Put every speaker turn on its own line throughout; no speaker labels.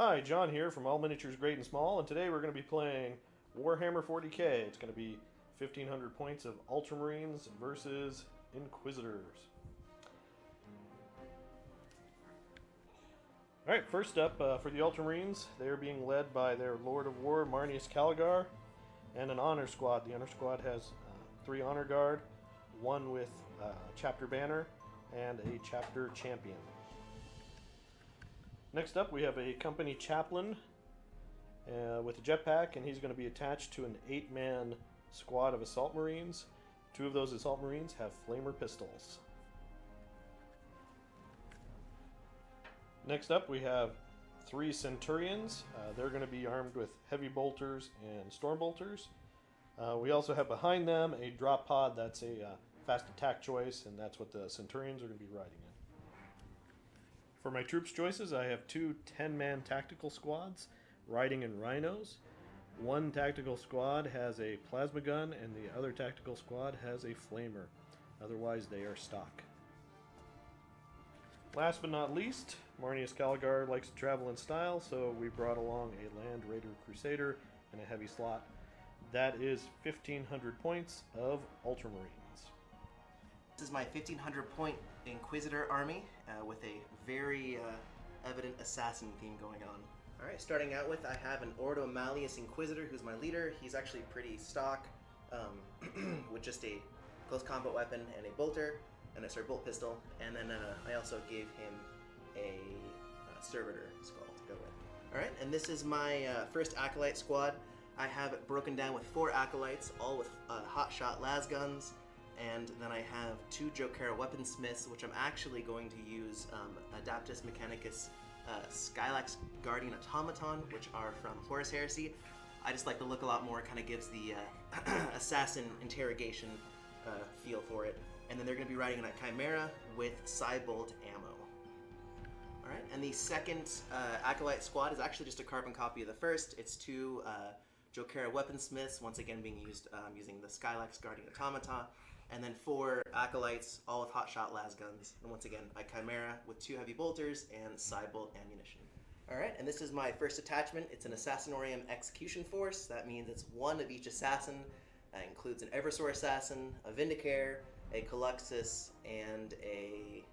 Hi, John here from All Miniatures Great and Small, and today we're going to be playing Warhammer 40k. It's going to be 1,500 points of Ultramarines versus Inquisitors. Alright, first up for the Ultramarines, they are being led by their Lord of War, Calgar, and an Honor Squad. The Honor Squad has 3 Honor Guard, 1 with Chapter Banner, and a Chapter Champion. Next up, we have a company chaplain with a jetpack, and he's going to be attached to an 8-man squad of assault marines. 2 of those assault marines have flamer pistols. Next up, we have 3 centurions. They're going to be armed with heavy bolters and storm bolters. We also have behind them a drop pod. That's a fast attack choice, and that's what the centurions are going to be riding in. For my troops choices, I have 2 10-man tactical squads riding in rhinos. 1 tactical squad has a plasma gun, and the other tactical squad has a flamer. Otherwise, they are stock. Last but not least, Calgar likes to travel in style, so we brought along a Land Raider Crusader and a heavy slot. That is 1,500 points of Ultramarines.
This is my 1,500 point Inquisitor army with a very evident assassin theme going on. Alright, starting out with, I have an Ordo Malleus Inquisitor who's my leader. He's actually pretty stock with just a close combat weapon and a bolter, and a bolt pistol, and then I also gave him a servitor skull to go with. Alright, and this is my first Acolyte squad. I have it broken down with 4 Acolytes, all with hotshot las guns. And then I have 2 Jokera weaponsmiths, which I'm actually going to use Adaptus Mechanicus Skylax Guardian Automaton, which are from Horus Heresy. I just like the look a lot more. It kind of gives the assassin interrogation feel for it. And then they're going to be riding in a Chimera with Cybolt ammo. Alright, and the second Acolyte squad is actually just a carbon copy of the first. It's 2 Jokera weaponsmiths, once again being used using the Skylax Guardian Automata. And then 4 Acolytes, all with hotshot las guns. And once again, a Chimera with 2 heavy bolters and Cybolt ammunition. Alright, and this is my first attachment. It's an Assassinorium Execution Force. That means it's 1 of each assassin. That includes an Eversor Assassin, a Vindicare, a Caluxus, and a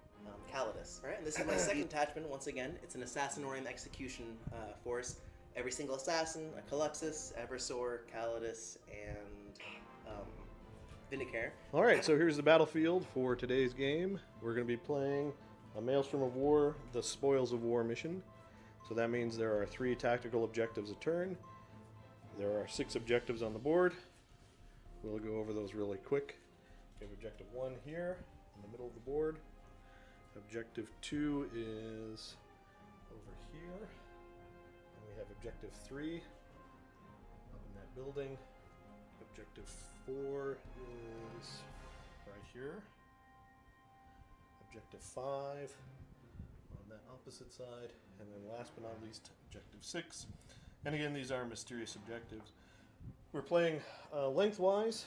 Calidus. Alright, and this is my second attachment. Once again, it's an Assassinorium Execution Force. Every single assassin, a Caluxus, Eversor, Calidus, and Vindicare.
Alright, so here's the battlefield for today's game. We're going to be playing a Maelstrom of War, the Spoils of War mission. So that means there are 3 tactical objectives a turn. There are 6 objectives on the board. We'll go over those really quick. We have objective 1 here in the middle of the board. Objective 2 is over here. And we have objective 3 up in that building. Objective 4 is right here. Objective 5 on that opposite side. And then last but not least, objective 6. And again, these are mysterious objectives. We're playing lengthwise.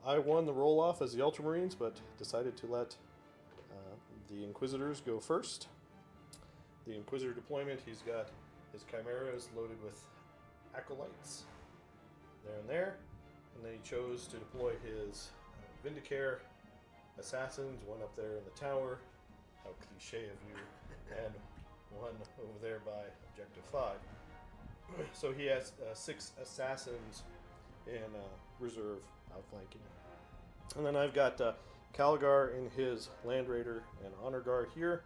I won the roll-off as the Ultramarines, but decided to let the Inquisitors go first. The Inquisitor deployment, he's got his Chimeras loaded with Acolytes. There and there. And then he chose to deploy his Vindicare assassins, 1 up there in the tower. How cliche of you. And 1 over there by objective 5. So he has 6 assassins in reserve outflanking. And then I've got Calgar in his Land Raider and Honor Guard here.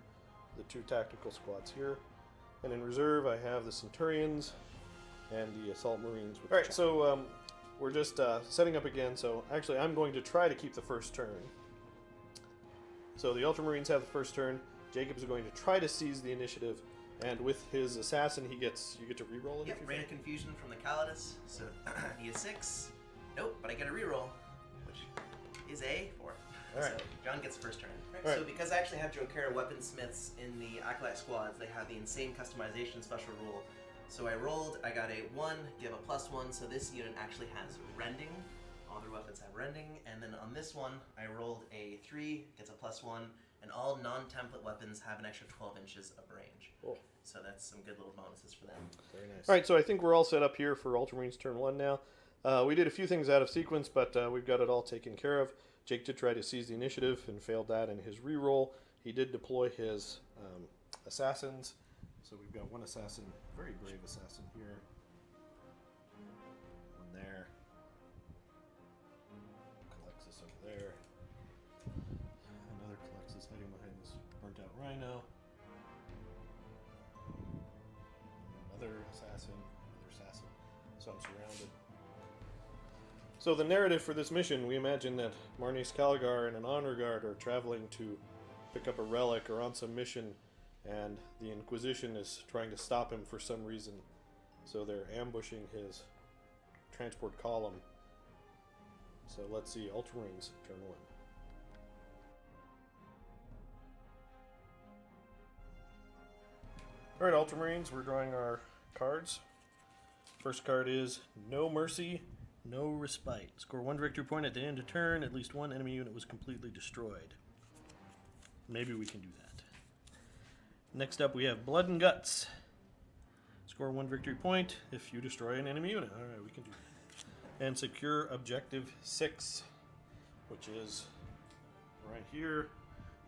The 2 tactical squads here. And in reserve I have the Centurions and the Assault Marines. Alright, so we're just setting up again. So actually I'm going to try to keep the first turn. So the Ultramarines have the first turn. Jacob's going to try to seize the initiative. And with his assassin, you get to reroll it.
Yep, Rain of Confusion from the Calidus. So he is 6. Nope, but I get a reroll, which is a 4.
Alright.
So John gets the first turn. Right.
Right.
So because I actually have Jokera weaponsmiths in the Acolyte squads, they have the insane customization special rule. So I rolled, I got a 1, give a +1, so this unit actually has rending. All their weapons have rending. And then on this one, I rolled a 3, gets a +1, and all non-template weapons have an extra 12 inches of range.
Cool.
So that's some good little bonuses for them.
Very nice. All right, so I think we're all set up here for Ultramarines Turn 1 now. We did a few things out of sequence, but we've got it all taken care of. Jake did try to seize the initiative and failed that in his reroll. He did deploy his assassins. So we've got one assassin, very brave assassin here. One there. Colexus over there. Another Colexus hiding behind this burnt out rhino. Another assassin. So I'm surrounded. So the narrative for this mission, we imagine that Marnes Calgar and an honor guard are traveling to pick up a relic or on some mission, and the Inquisition is trying to stop him for some reason. So they're ambushing his transport column. So let's see, Ultramarines Turn 1. Alright, Ultramarines, we're drawing our cards. First card is No Mercy, No Respite. Score 1 victory point at the end of turn. At least one enemy unit was completely destroyed. Maybe we can do that. Next up we have Blood and Guts. Score 1 victory point if you destroy an enemy unit. Alright, we can do that. And Secure Objective 6, which is right here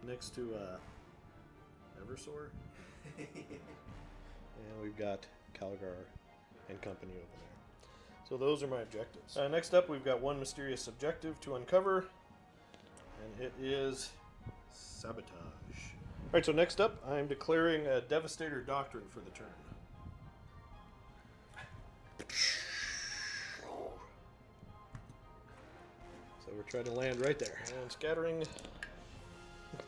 next to Eversor. And we've got Calgar and company over there. So those are my objectives. Next up, we've got one mysterious objective to uncover, and it is sabotage. Alright, so next up, I'm declaring a Devastator Doctrine for the turn. So we're trying to land right there. And scattering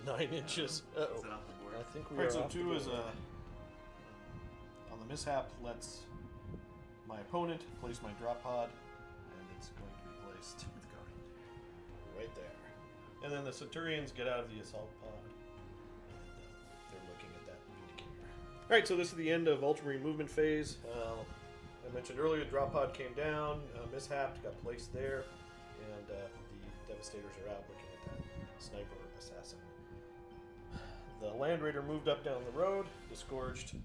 9 inches. Uh-oh.
Is it off the board?
I think we
Right,
are
so
off
2
the
is
board.
on the mishap lets my opponent place my drop pod, and it's going to be placed
Let's go.
right there. And then the Centurions get out of the assault pod. And they're looking at that indicator. Alright, so this is the end of Ultramarine movement phase. I mentioned earlier, drop pod came down, mishapped, got placed there, and the Devastators are out looking at that sniper assassin. The Land Raider moved up down the road, disgorged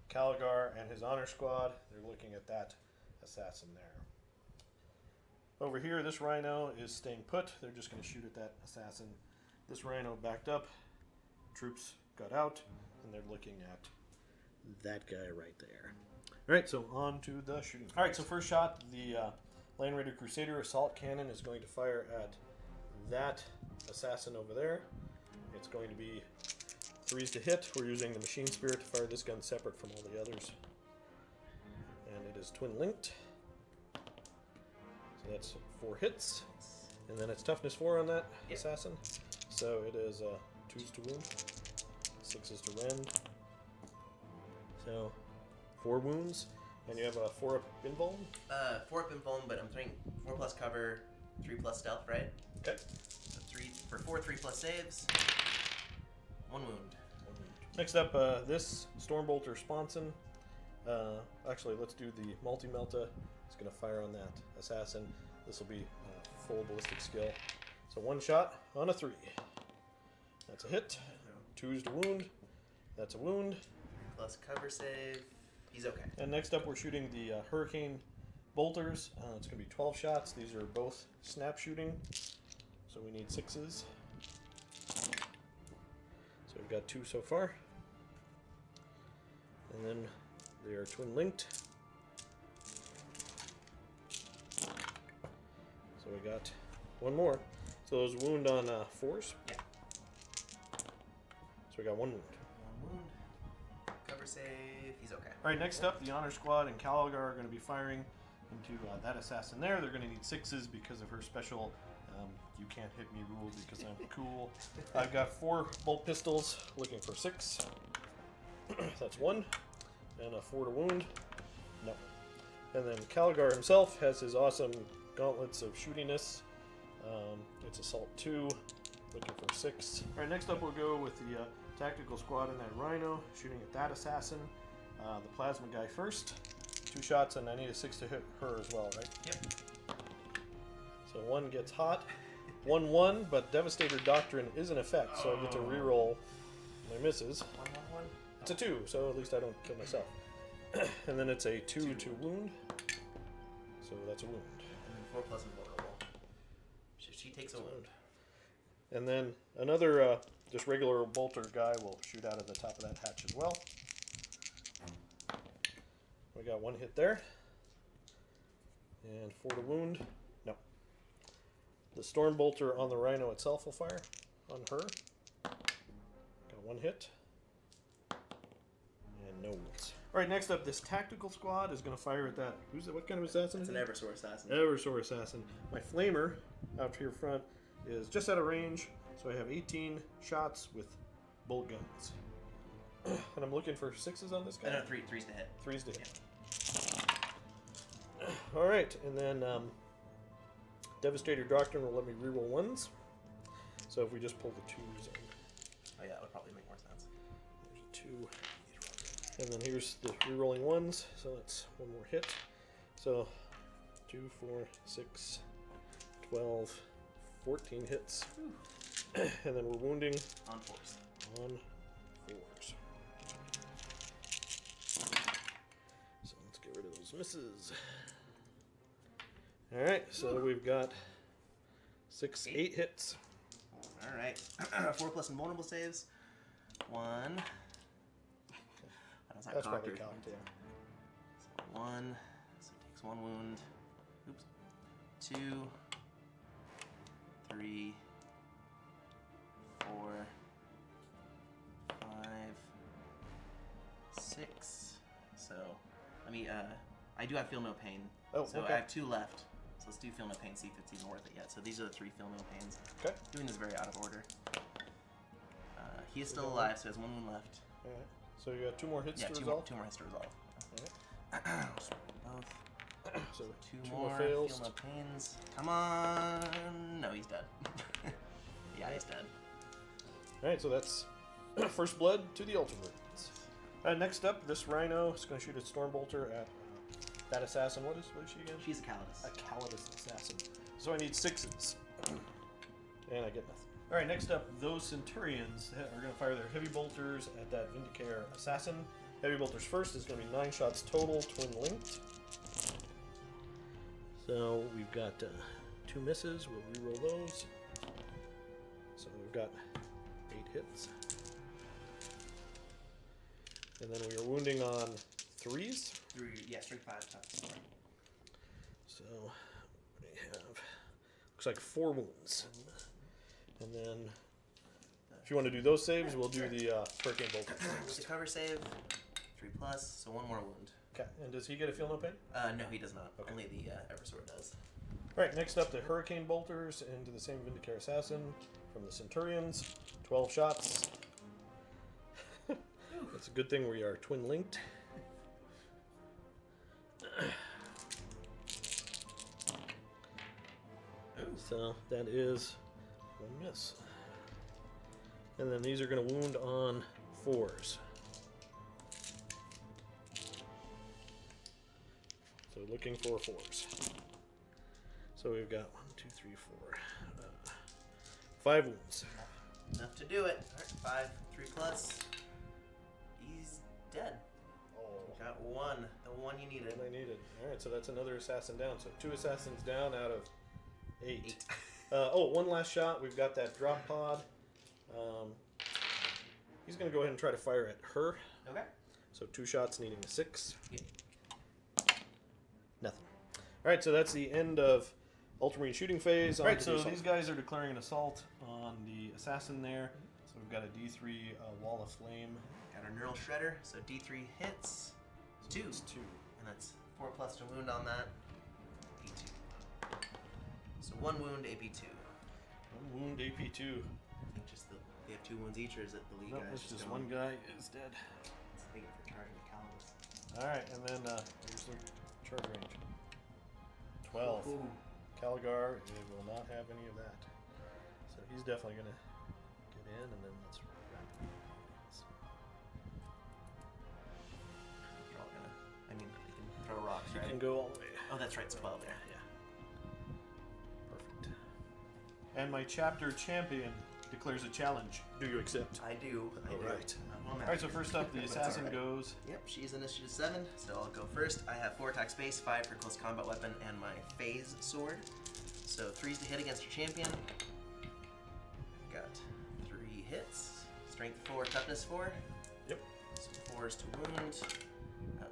Calgar and his honor squad. They're looking at that assassin there. Over here, this rhino is staying put. They're just going to shoot at that assassin. This rhino backed up. Troops got out, and they're looking at that guy right there. All right, so on to the shooting. All right, so first shot, the Land Raider Crusader assault cannon is going to fire at that assassin over there. It's going to be 3s to hit. We're using the Machine Spirit to fire this gun separate from all the others. And it is twin linked. So that's 4 hits. And then it's toughness 4 on that assassin. So it is 2s to wound, 6s to rend. So 4 wounds. And you have a 4-up invuln?
4-up invuln, but I'm throwing 4 plus cover, 3 plus stealth, right?
Okay.
So 3 plus saves, 1 wound.
Next up, this Stormbolter Sponson. Actually, let's do the Multi-Melta. It's going to fire on that assassin. This will be full ballistic skill. So 1 shot on a 3. That's a hit. 2s to wound. That's a wound.
3 plus cover save. He's okay.
And next up, we're shooting the Hurricane Bolters. It's going to be 12 shots. These are both snap shooting. So we need 6s. So we've got 2 so far. And then they are twin linked. So we got 1 more. So those wound on 4s.
Yeah.
So we got 1 wound.
1 wound. Cover save. He's okay.
All right, next up, the Honor Squad and Calgar are going to be firing into that assassin there. They're going to need 6s because of her special you can't hit me rule because I'm cool. I've got 4 bolt pistols looking for 6. That's 1. And a 4 to wound. No. And then Calgar himself has his awesome gauntlets of shootiness. It's assault 2, looking for 6. All right, next up we'll go with the tactical squad and that rhino, shooting at that assassin. The plasma guy first. 2 shots, and I need a 6 to hit her as well, right?
Yep.
So 1 gets hot. 1/1, but Devastator Doctrine is in effect, so I get to reroll my misses.
1/1/1.
It's a 2, so at least I don't kill myself. And then it's a 2 to wound, so that's a wound.
And then 4 plus invulnerable. She takes a wound.
And then another just regular bolter guy will shoot out of the top of that hatch as well. We got 1 hit there. And 4 to wound. No. The Storm Bolter on the Rhino itself will fire on her. Got 1 hit. And no wounds. Alright, next up, this tactical squad is going to fire at that. Who's it? What kind of assassin
It's
is
an
it?
Eversor assassin.
Eversor assassin. My flamer out here front is just out of range, so I have 18 shots with bolt guns. And I'm looking for 6s on this guy.
No, 3's to hit.
3s to hit. All right, and then Devastator Doctrine will let me reroll 1s. So if we just pull the 2s in.
Oh yeah, that would probably make more sense.
There's a 2. And then here's the rerolling 1s, so that's 1 more hit. So 2, 4, 6, 12, 14 hits. And then we're wounding
On 4s.
on 4s. So let's get rid of those misses. Alright, so we've got 8 hits.
Alright. 4 plus invulnerable saves. 1.
That's probably cocked, yeah.
So 1. So it takes 1 wound. Oops. 2. 3. 4. 5. 6. So, let me, I do have Feel No Pain.
Oh,
so
okay.
I have 2 left. So let's do Feel No Pain, see if it's even worth it yet. So these are the 3 Feel No Pains.
Okay.
Doing this very out of order. He is still alive, so he has 1 wound left.
Alright. So you got 2 more hits
Yeah,
to
2
resolve?
more hits to resolve.
Alright.
Both.
So
2
2
more.
more fails.
Feel No Pains. Come on. No, he's dead. Yeah, he's dead.
Alright, so that's first blood to the Ultramarines. Next up, this Rhino is going to shoot a Stormbolter at that assassin. What is she again?
She's a Calidus.
A Calidus assassin. So I need 6s. And I get nothing. Alright, next up, those Centurions are going to fire their heavy bolters at that Vindicare assassin. Heavy bolters first is going to be 9 shots total, twin linked. So we've got 2 misses. We'll reroll those. So we've got 8 hits. And then we are wounding on 3s.
3, yeah, strength 5, tough 4.
So we have, looks like 4 wounds. And then, if you want to do those saves, we'll do the Hurricane Bolt.
With the cover save, 3 plus, so 1 more wound.
Okay, and does he get a Feel No Pain?
No, he does not.
Okay.
Only the Eversor does.
Alright, next up, the Hurricane Bolters into the same Vindicare Assassin from the Centurions. 12 shots. It's a good thing we are twin linked. So that is 1 miss. And then these are going to wound on 4s. So looking for 4s. So we've got 1, 2, 3, 4, 5 wounds.
Enough to do it. Alright, 5, 3 plus. He's dead.
Oh,
Got 1. The 1 you needed.
what I needed. All right, so that's another assassin down. So 2 assassins down out of 8. Oh, 1 last shot. We've got that drop pod. He's going to go ahead and try to fire at her.
Okay.
So 2 shots needing a 6.
Yep.
Nothing. All right, so that's the end of Ultramarine shooting phase. All right, so these guys are declaring an assault on the assassin there. So we've got a D3 wall of flame.
Got our Neural Shredder, so D3 hits. 2.
It's 2.
And that's 4 plus to wound on that. AP2. So 1 wound, AP2.
1 wound, AP2.
I think just they have 2 wounds each, or is it the lead
Nope,
guys?
it's just
going?
1 guy is dead.
Thank you for charging the Calidus.
All right, and then here's the charge range. 12.
Ooh.
Calgar will not have any of that. So he's definitely going to get in, and then let's wrap it.
They're all gonna. I mean, they can throw rocks,
You
right?
can go all the way.
Oh, that's right. It's 12 there.
Yeah. Perfect. And my chapter champion declares a challenge. Do you accept?
I do. I do.
Alright.
I'm on
Alright, so
that.
first up, the
But it's
assassin
alright.
goes.
Yep, she's initiative 7, so I'll go first. I have 4 attack space, 5 for close combat weapon, and my phase sword. So 3s to hit against your champion. Got 3 hits. Strength 4, toughness 4.
Yep.
Some 4s to wound. Oh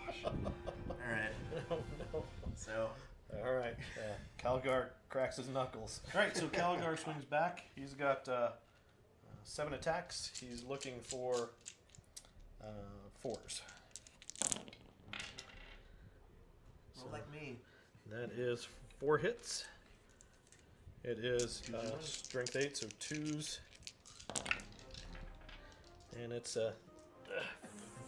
gosh. Alright,
No, no.
so
Alright, Calgar cracks his knuckles. Alright, so Calgar swings back. He's got 7 attacks. He's looking for 4s.
roll like me.
That is 4 hits. It is strength 8, so 2s. And it's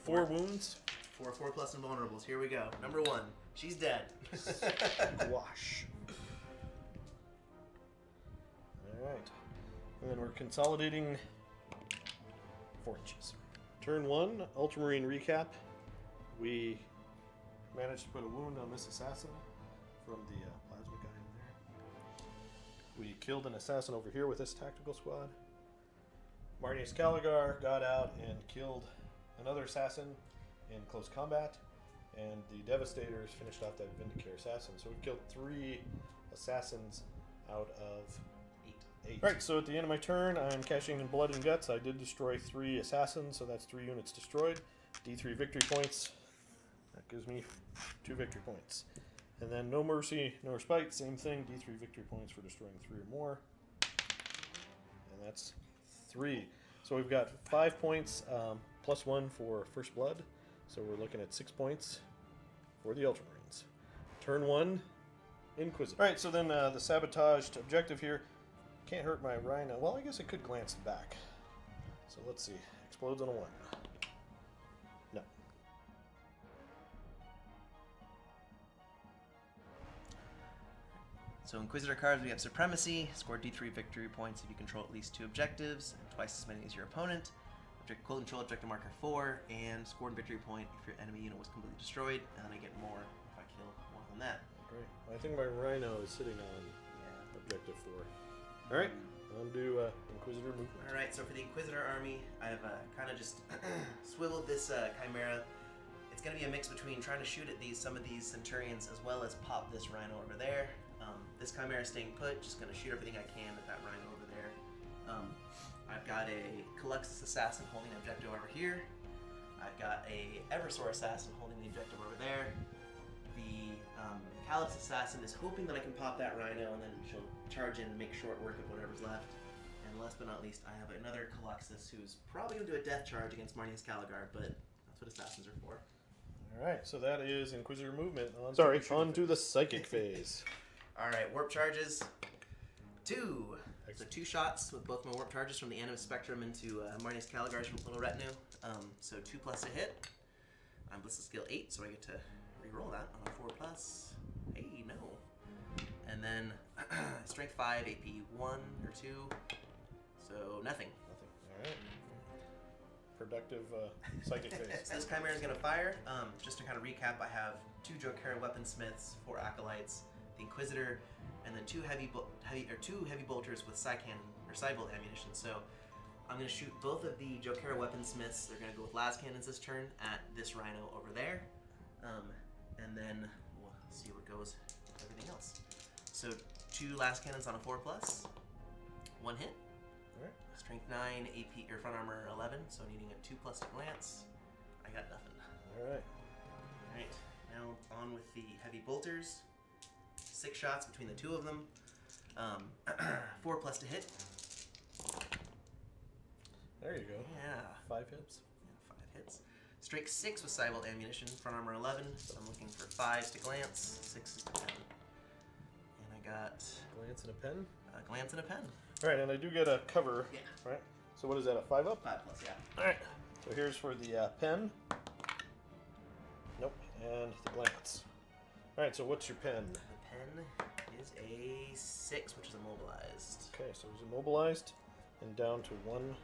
4 wounds.
4 plus invulnerables. Here we go. Number 1. She's dead.
Squash. Alright. And then we're consolidating 4 inches. Turn 1, Ultramarine recap. We managed to put a wound on this assassin from the plasma guy in there. We killed an assassin over here with this tactical squad. Marnius Calgar got out and killed another assassin in close combat. And the Devastators finished off that Vindicare assassin. So we've killed 3 assassins out of 8. Right, so at the end of my turn, I'm cashing in Blood and Guts. I did destroy 3 assassins, so that's 3 units destroyed. D3 victory points. That gives me 2 victory points. And then No Mercy, No Respite, same thing. D3 victory points for destroying 3 or more. And that's 3. So we've got 5 points, plus 1 for First Blood. So we're looking at 6 points for the Ultramarines. Turn 1, Inquisitor. Alright, so then the sabotaged objective here. Can't hurt my Rhino. Well, I guess it could glance back. So let's see. Explodes on a 1. No.
So Inquisitor cards, we have Supremacy. Score D3 victory points if you control at least 2 objectives, and twice as many as your opponent. Cold control objective marker 4, and scored victory point if your enemy unit was completely destroyed, and then I get more if I kill more than that.
Great. I think my Rhino is sitting on objective 4. Alright, on to Inquisitor movement.
Alright, so for the Inquisitor army, I've kind of just swiveled this Chimera. It's going to be a mix between trying to shoot at some of these Centurions as well as pop this Rhino over there. This Chimera staying put, just going to shoot everything I can at that Rhino over there. I've got a Caluxus Assassin holding an objective over here. I've got a Eversor Assassin holding the objective over there. The Calix Assassin is hoping that I can pop that Rhino and then she'll charge in and make short work of whatever's left. And last but not least, I have another Caluxus who's probably going to do a death charge against Marnius Calgar, but that's what Assassins are for.
Alright, so that is Inquisitor movement. On to the Psychic phase.
Alright, Warp Charges. 2. So 2 shots with both my warp charges from the Animus Spectrum into Marnius Calgar's little retinue. So 2 plus to hit. I'm Ballistic Skill 8, so I get to reroll that on a 4 plus. Hey, no. And then Strength 5, AP 1 or 2. So nothing.
Alright. Productive Psychic phase.
So this Chimera is going to fire. Just to kind of recap, I have 2 Jokera Weaponsmiths, 4 Acolytes, the Inquisitor, and then 2 heavy bolters with side bolt ammunition. So I'm going to shoot both of the Jokera Weaponsmiths. They're going to go with las cannons this turn at this Rhino over there. And then we'll see what goes with everything else. So 2 las cannons on a 4 plus. 1 hit.
Alright.
Strength 9, AP or front armor 11, so needing a 2 plus to glance. I got nothing.
Alright.
Alright, now on with the heavy bolters. 6 shots between the 2 of them. 4 plus to hit.
There you go.
Yeah.
5 hits.
Yeah, 5 hits. Strike 6 with Cybolt ammunition, front armor 11, so I'm looking for 5s to glance, 6s to pen. And I got
Glance and a pen.
a glance and a pen.
Alright, and I do get a cover.
Yeah.
Right? So what is that, a 5 up?
5 plus, yeah.
Alright. So here's for the pen. Nope. And the glance. Alright, so what's your pen?
The pen is a 6, which is immobilized.
Okay, so it's immobilized and down to 1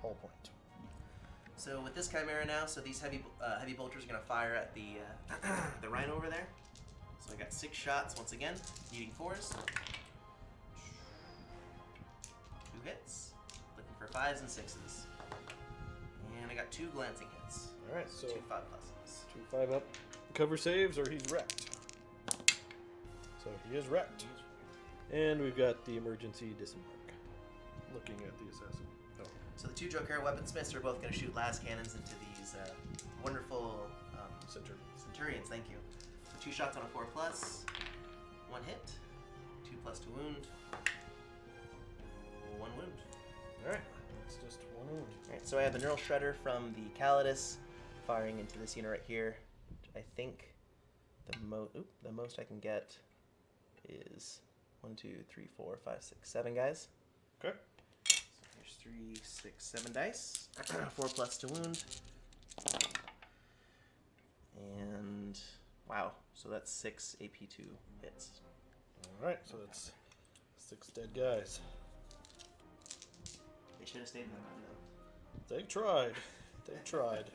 hull point.
So with this Chimera now, so these heavy bolters are going to fire at the the Rhino over there. So I got 6 shots once again, needing 4s. hits. Looking for 5s and 6s. And I got 2 glancing hits.
All right, so
2 5+.
2 5 up. Cover saves or he's wrecked. So he is wrecked. And we've got the emergency disembark. Looking at the assassin. Oh.
So the 2 Joker weaponsmiths are both going to shoot las cannons into these wonderful Centurions. Thank you. So 2 shots on a 4+, 1 hit, 2+2 wound, 1 wound.
All right, that's just 1 wound.
All right, so I have the Neural Shredder from the Calidus firing into this unit right here. I think the most I can get is 1, 2, 3, 4, 5, 6, 7 guys.
Okay.
So here's 3, 6, 7 dice. 4+2 wound. And wow, so that's 6 AP2 hits.
All right, so that's 6 dead guys.
They should have stayed in the round though.
They tried. They tried.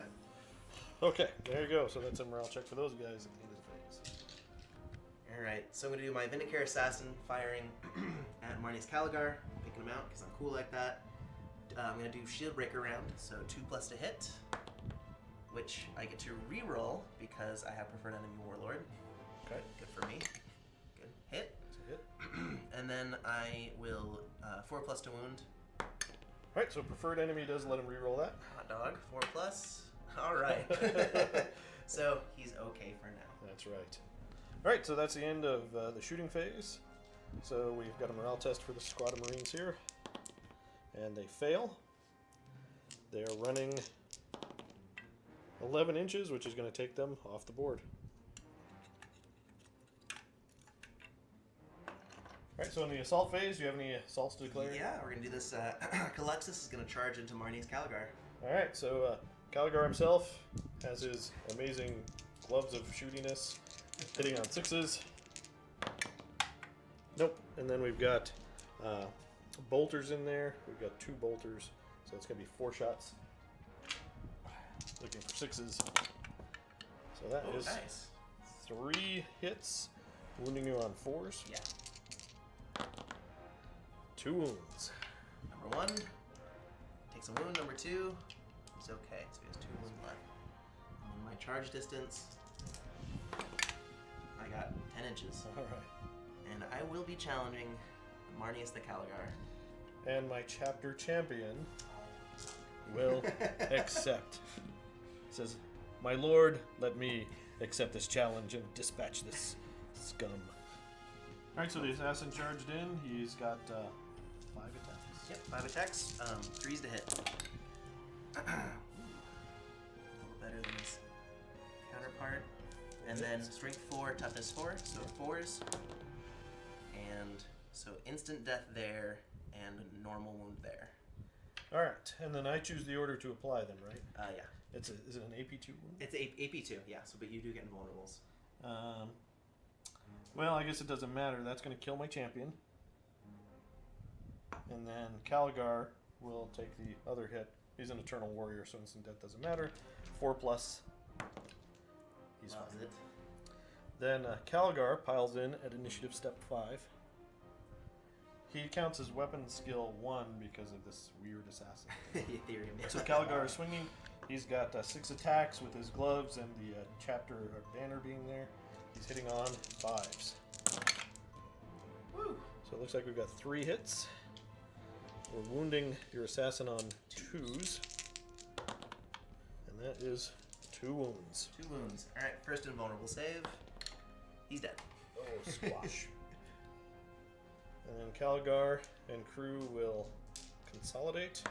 Okay, there you go. So that's a morale check for those guys at the end of the phase.
Alright, so I'm going to do my Vindicare Assassin firing at Marnie's Calgar, picking him out because I'm cool like that. I'm going to do Shield Breaker round, so 2+ to hit, which I get to reroll because I have Preferred Enemy Warlord.
Okay.
Good for me. Good. Hit.
That's a hit.
And then I will 4+ to wound.
All right, so preferred enemy does let him reroll that.
Hot dog, 4+. All right. So he's okay for now.
That's right. All right, so that's the end of the shooting phase. So we've got a morale test for the squad of Marines here. And they fail. They're running 11 inches, which is going to take them off the board. All right, so in the assault phase, do you have any assaults to declare?
Yeah, we're going to do this. Caluxus is going to charge into Marnie's Calgar.
All right, so Calgar himself has his amazing gloves of shootiness, hitting on 6s. Nope. And then we've got bolters in there. We've got 2 bolters, so it's going to be 4 shots. Looking for 6s. So that is
nice.
3 hits, wounding you on 4s.
Yeah.
2 wounds.
Number 1 takes a wound. Number 2 is okay, so he has 2 wounds left. And then my charge distance, I got 10 inches.
All right.
And I will be challenging Marnius the Calgar.
And my chapter champion will accept. It says, "My lord, let me accept this challenge and dispatch this scum." All right, so the assassin charged in. He's got 5 attacks.
Yep, 5 attacks, 3s to hit. A little better than his counterpart. And then strength 4, toughness 4, so 4s. And so instant death there and normal wound there.
All right, and then I choose the order to apply them, right?
Yeah.
Is it an AP2 wound?
It's AP2, yeah, so but you do get invulnerables.
Well, I guess it doesn't matter. That's going to kill my champion. And then Calgar will take the other hit. He's an Eternal Warrior, so instant death doesn't matter. 4+. He's
Loves
fine.
it.
Then Calgar piles in at initiative step 5. He counts as weapon skill 1 because of this weird assassin.
Ethereum.
So Calgar is swinging. He's got 6 attacks with his gloves and the chapter banner being there. He's hitting on 5s.
Woo!
So it looks like we've got 3 hits. We're wounding your assassin on 2s. And that is 2 wounds.
2 wounds. Alright, first invulnerable save. He's dead.
Oh, squash. And then Calgar and crew will consolidate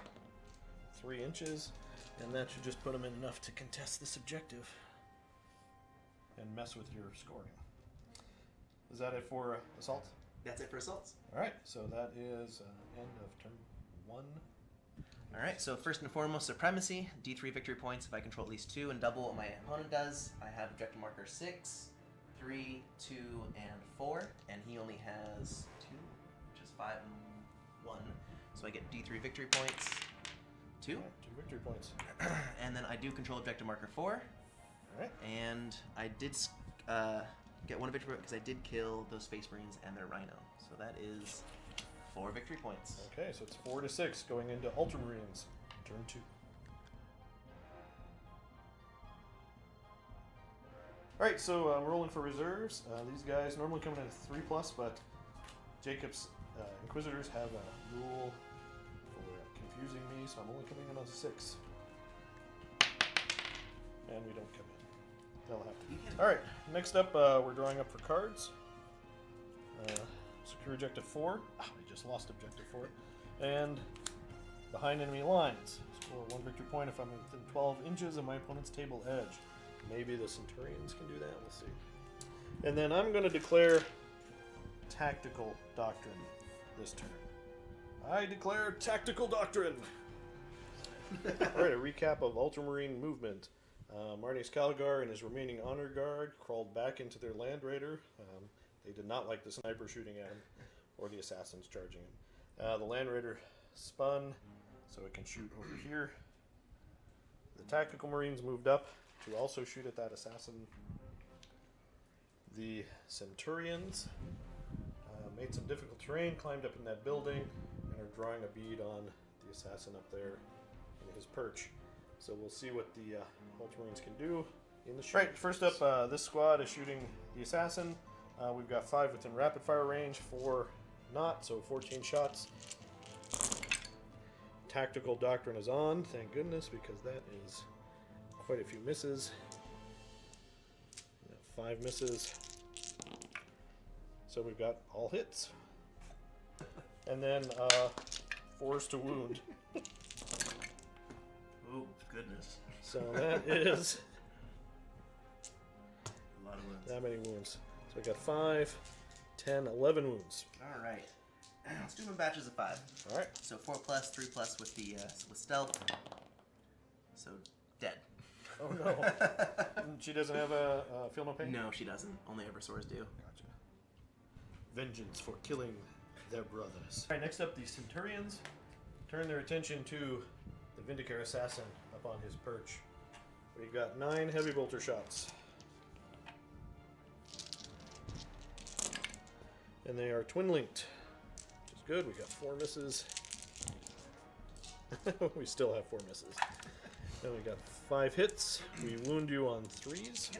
3 inches. And that should just put him in enough to contest this objective. And mess with your scoring. Is that it for assault?
That's it for assaults.
Alright, so that is end of turn 1.
Alright, so first and foremost, Supremacy. D3 victory points if I control at least 2 and double what my opponent does. I have objective marker 6, 3, 2, and 4. And he only has 2, which is 5 and 1. So I get D3 victory points. 2.
Alright, 2 victory points.
And then I do control objective marker 4.
Alright.
And I did get 1 victory point because I did kill those Space Marines and their Rhino. So that is 4 victory points.
Okay, so it's 4-6 going into Ultramarines Turn 2. Alright, so I'm rolling for reserves. These guys normally come in at 3+, but Jacob's Inquisitors have a rule for confusing me, so I'm only coming in on 6. And we don't come in. They'll have to. Alright, next up, we're drawing up for cards. Secure objective 4. I just lost objective 4. And behind enemy lines. Score 1 victory point if I'm within 12 inches of my opponent's table edge. Maybe the Centurions can do that. We'll see. And then I'm going to declare Tactical Doctrine this turn. I declare Tactical Doctrine! Alright, a recap of Ultramarine movement. Marnius Calgar and his remaining honor guard crawled back into their Land Raider. They did not like the sniper shooting at him, or the assassins charging him. The Land Raider spun, so it can shoot over here. The Tactical Marines moved up to also shoot at that assassin. The Centurions made some difficult terrain, climbed up in that building, and are drawing a bead on the assassin up there in his perch. So we'll see what the Ultramarines can do in the shoot. Right, first up, this squad is shooting the assassin. We've got 5 within rapid fire range, 4 not, so 14 shots. Tactical Doctrine is on, thank goodness, because that is quite a few misses. 5 misses. So we've got all hits. And then 4s to wound.
Oh, goodness.
So that is
A lot of wounds.
that many wounds. So we got 5, 10, 11 wounds.
All right. Let's do them in batches of 5.
All right.
So 4+, 3+ with the with stealth. So dead.
Oh no. She doesn't have a feel no pain?
No, she doesn't. Only Eversoars do.
Gotcha. Vengeance for killing their brothers. All right, next up, the Centurions turn their attention to the Vindicare assassin up on his perch. We've got 9 heavy bolter shots. And they are twin linked, which is good. We got 4 misses. We still have 4 misses. Then we got 5 hits. We wound you on 3s.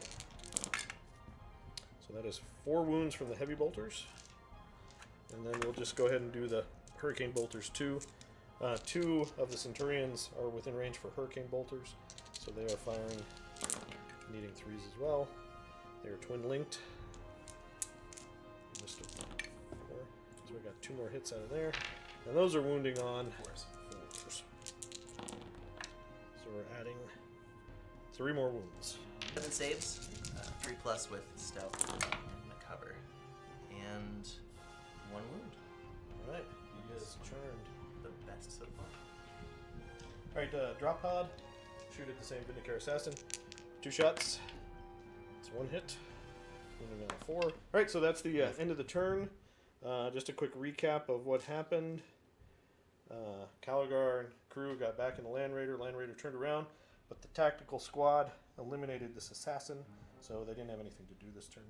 So that is 4 wounds from the heavy bolters. And then we'll just go ahead and do the Hurricane bolters too. 2 of the Centurions are within range for Hurricane bolters, so they are firing, needing 3s as well. They are twin linked. Missed a 4. So we got 2 more hits out of there. And those are wounding on 4s. So we're adding 3 more wounds.
7 saves, 3+ with stealth and cover, and 1 wound.
Alright, he is churned.
The best so far.
Alright, drop pod. Shoot at the same Vindicare assassin. 2 shots. It's 1 hit. Wounding on a 4. Alright, so that's the end of the turn. Just a quick recap of what happened. Calgar and crew got back in the Land Raider. Land Raider turned around, but the tactical squad eliminated this assassin, so they didn't have anything to do this turn.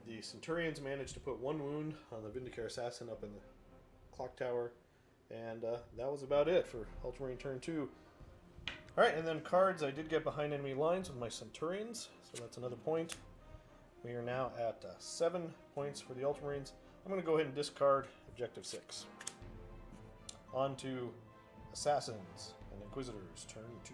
The Centurions managed to put 1 wound on the Vindicare assassin up in the clock tower, and that was about it for Ultramarine Turn 2. Alright, and then cards, I did get behind enemy lines with my Centurions, so that's another point. We are now at 7 points for the Ultramarines. I'm going to go ahead and discard Objective 6. On to Assassins and Inquisitors, Turn 2.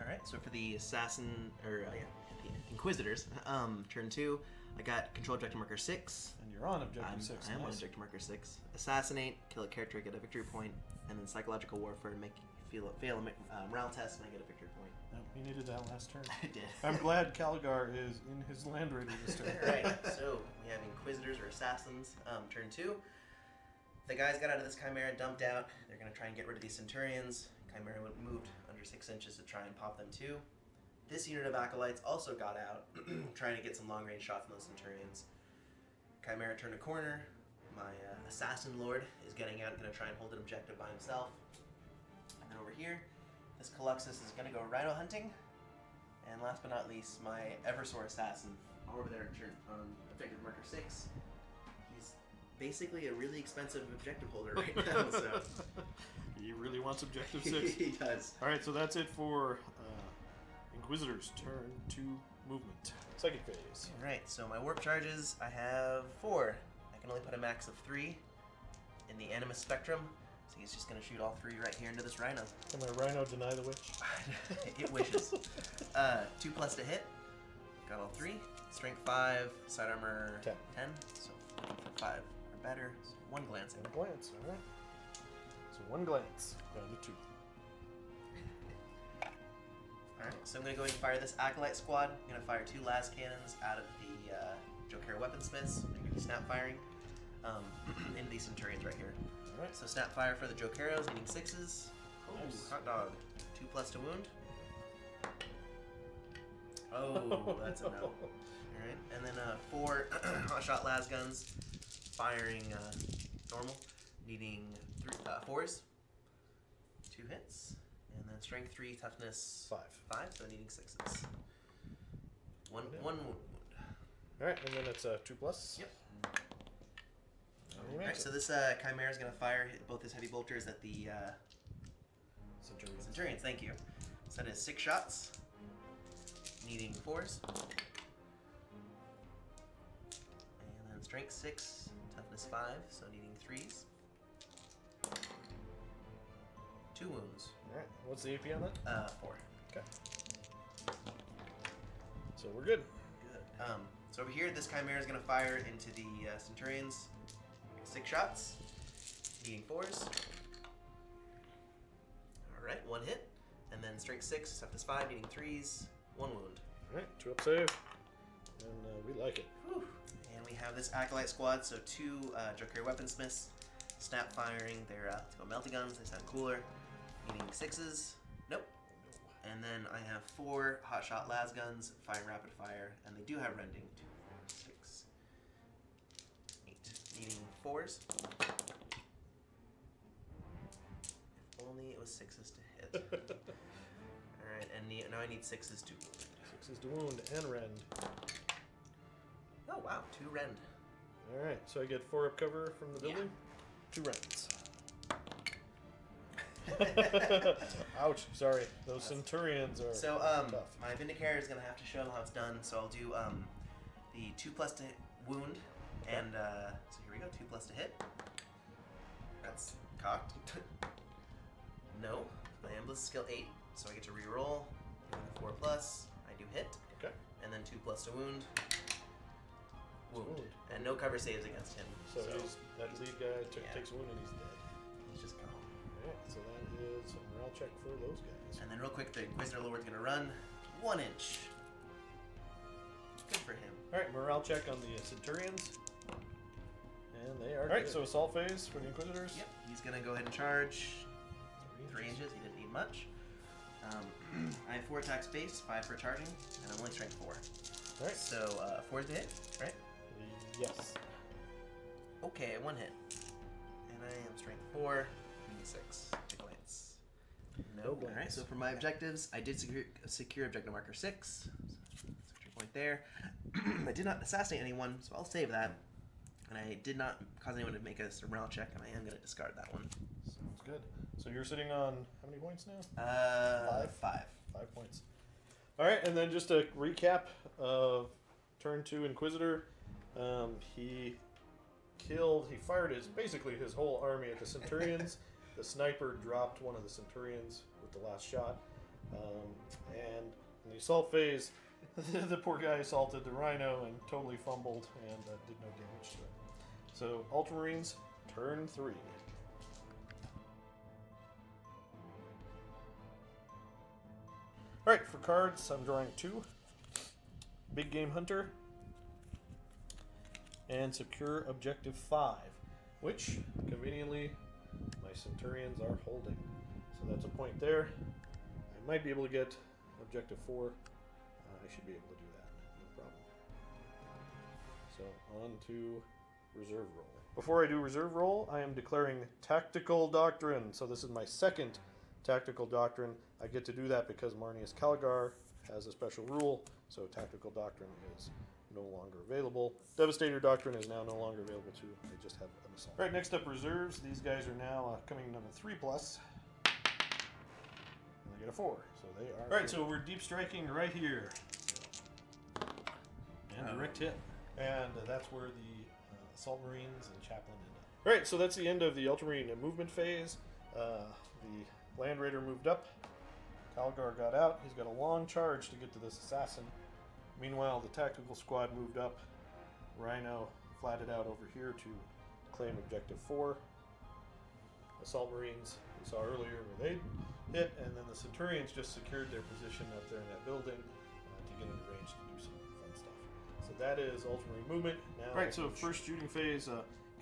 Alright, so for the assassin, or the Inquisitors, turn 2, I got control objective marker 6.
And you're on Objective 6.
I am on
nice.
objective marker 6. Assassinate, kill a character, get a victory point, and then psychological warfare, make you fail a morale test, and I get a victory point.
Yep, he needed that last turn.
I did.
I'm glad Calgar is in his Land Raider this turn.
Right, so we have Inquisitors or Assassins, turn 2. The guys got out of this Chimera, dumped out. They're going to try and get rid of these Centurions. Chimera moved under 6 inches to try and pop them too. This unit of Acolytes also got out, trying to get some long-range shots on those Centurions. Chimera turned a corner. My Assassin Lord is getting out, going to try and hold an objective by himself. And then over here, this Caluxus is going to go rhino hunting. And last but not least, my Eversor assassin over there on objective marker 6. He's basically a really expensive objective holder right now. So
He really wants objective 6.
he does.
All right, so that's it for Inquisitor's turn 2 movement. Second phase.
All right, so my warp charges, I have 4. I can only put a max of 3 in the Animus Spectrum. So he's just going to shoot all 3 right here into this Rhino.
Can my Rhino deny the witch?
It wishes. 2+ to hit. Got all 3. Strength 5, side armor
10.
10. So looking for 5 or better. So 1 glancing.
One glance, all right. So 1 glance down to 2.
Alright, so I'm going to go ahead and fire this Acolyte Squad. I'm going to fire 2 las cannons out of the Jokera Weaponsmiths. I'm going to be snap firing into these Centurions right here.
Alright.
So snap fire for the Jokeros, needing 6s. Oh,
Nice.
hot dog. 2+ to wound. Oh, that's a no. Alright, and then 4 hot shot las guns, firing normal, needing 4s. 2 hits. And then strength 3, toughness
5.
5, so needing 6s. One wound.
All right, and then it's 2+.
Yep.
And he
Alright,
makes
so
it.
this Chimera is going to fire both his heavy bolters at the Centurions, thank you. So that is 6 shots, needing 4s. And then strength 6, toughness 5, so needing 3s. 2 wounds.
All right, what's the AP on that?
4.
Okay. So we're good.
Good. So over here, this Chimera is going to fire into the Centurions. 6 shots, needing 4s. Alright, 1 hit. And then strength 6, toughness 5, needing 3s. 1 wound.
All right, 2 up save. And we like it.
Whew. And we have this Acolyte Squad, so 2 Jokera Weaponsmiths. Snap firing their let's go melty guns, they sound cooler. Needing 6s. Nope. And then I have 4 hotshot las guns, firing rapid fire, and they do have rending. 2, 4, 6, 8. Needing 4s. If only it was 6s to hit. Alright, and now I need 6s to wound.
6 is to wound and rend.
Oh wow, 2 rend.
All right, so I get 4 up cover from the building. 2 rends. Ouch, sorry. Those Centurions are
So
tough.
my Vindicator is gonna have to show how it's done. So I'll do the 2+ to wound, and so here we go, 2+ to hit. That's cocked. No, my Emblem skill 8, so I get to reroll. 4+, I do hit,
Okay.
and then 2+ to wound. Wound.
Wound.
And no cover saves against him.
So he's, that lead guy
yeah.
takes a wound and he's dead.
He's just gone.
All right, so that is a morale check for those guys.
And then real quick, the Inquisitor Lord's gonna run 1 inch. Good for him.
All right, morale check on the Centurions. And they are all right, so assault phase for the Inquisitors.
Yep, he's gonna go ahead and charge 3 inches. He didn't need much. I have 4 attacks base, 5 for charging, and I'm only strength 4.
All right.
So 4 to hit, right?
Yes.
Okay, 1 hit. And I am strength 4, 6 to glance. No.
glance.
Alright, so for my objectives, I did secure objective marker 6. So victory point there. I did not assassinate anyone, so I'll save that. And I did not cause anyone to make a morale check, and I am going to discard that one.
Sounds good. So you're sitting on how many points now?
5.
5 points. All right, and then just a recap of turn 2 Inquisitor. He fired basically his whole army at the Centurions. The sniper dropped one of the Centurions with the last shot. And in the assault phase, the poor guy assaulted the Rhino and totally fumbled and did no damage to it. So Ultramarines, turn 3. Alright, for cards, I'm drawing 2. Big Game Hunter and Secure Objective 5, which, conveniently, my Centurions are holding. So that's a point there. I might be able to get Objective 4. I should be able to do that, no problem. So, on to Reserve Roll. Before I do Reserve Roll, I am declaring Tactical Doctrine. So this is my second Tactical Doctrine. I get to do that because Marnius Calgar has a special rule, so Tactical Doctrine is no longer available. Devastator Doctrine is now no longer available too. They just have an assault. All right, next up, reserves. These guys are now coming in on a 3+. And they get a 4, so they are. All right, so we're deep striking right here. And direct hit. And that's where the Assault Marines and Chaplain end up. All right, so that's the end of the Ultramarine movement phase. The Land Raider moved up. Calgar got out. He's got a long charge to get to this assassin. Meanwhile, the tactical squad moved up. Rhino flatted out over here to claim objective 4. Assault Marines we saw earlier where they hit, and then the Centurions just secured their position up there in that building to get into range to do some fun stuff. So that is Ultramarine movement. Now, right, so first shooting phase,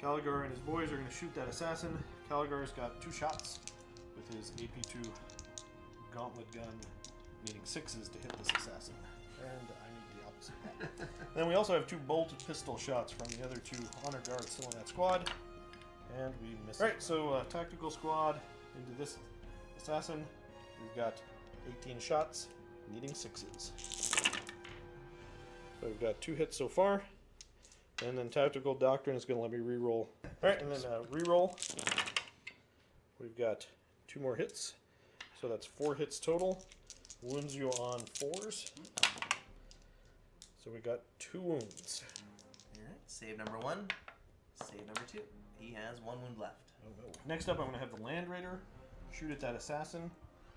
Calgar and his boys are going to shoot that assassin. Calgar's got 2 shots with his AP2 gauntlet gun, needing 6s to hit this assassin. And I need the opposite. Then we also have 2 bolt pistol shots from the other 2 honor guards still in that squad. And we missed. Alright, so tactical squad into this assassin. We've got 18 shots, needing 6s. So we've got 2 hits so far. And then Tactical Doctrine is going to let me reroll. Alright, and then reroll. We've got 2 more hits. So that's 4 hits total. Wounds you on 4s. So we got 2 wounds.
Alright, save number 1. Save number 2. He has 1 wound left.
Oh, no. Next up, I'm going to have the Land Raider shoot at that assassin.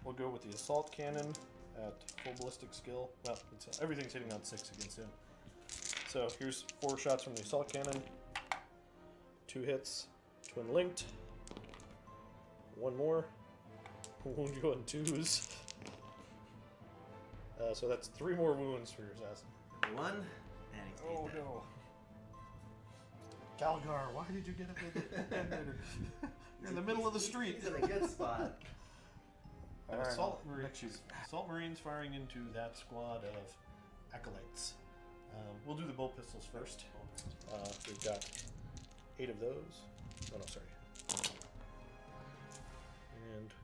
We'll go with the Assault Cannon at full ballistic skill. Well, everything's hitting on 6 against him. So here's 4 shots from the Assault Cannon. 2 hits. Twin linked. 1 more. Wound you on 2s. So that's 3 more wounds for your assassin.
Number 1. And he's
Oh
dead.
no. Calgar, why did you get up there? You're in the middle of the street.
He's in a good spot.
Assault Marines firing into that squad of acolytes. We'll do the bolt pistols first. We've got 8 of those. Oh no, sorry. And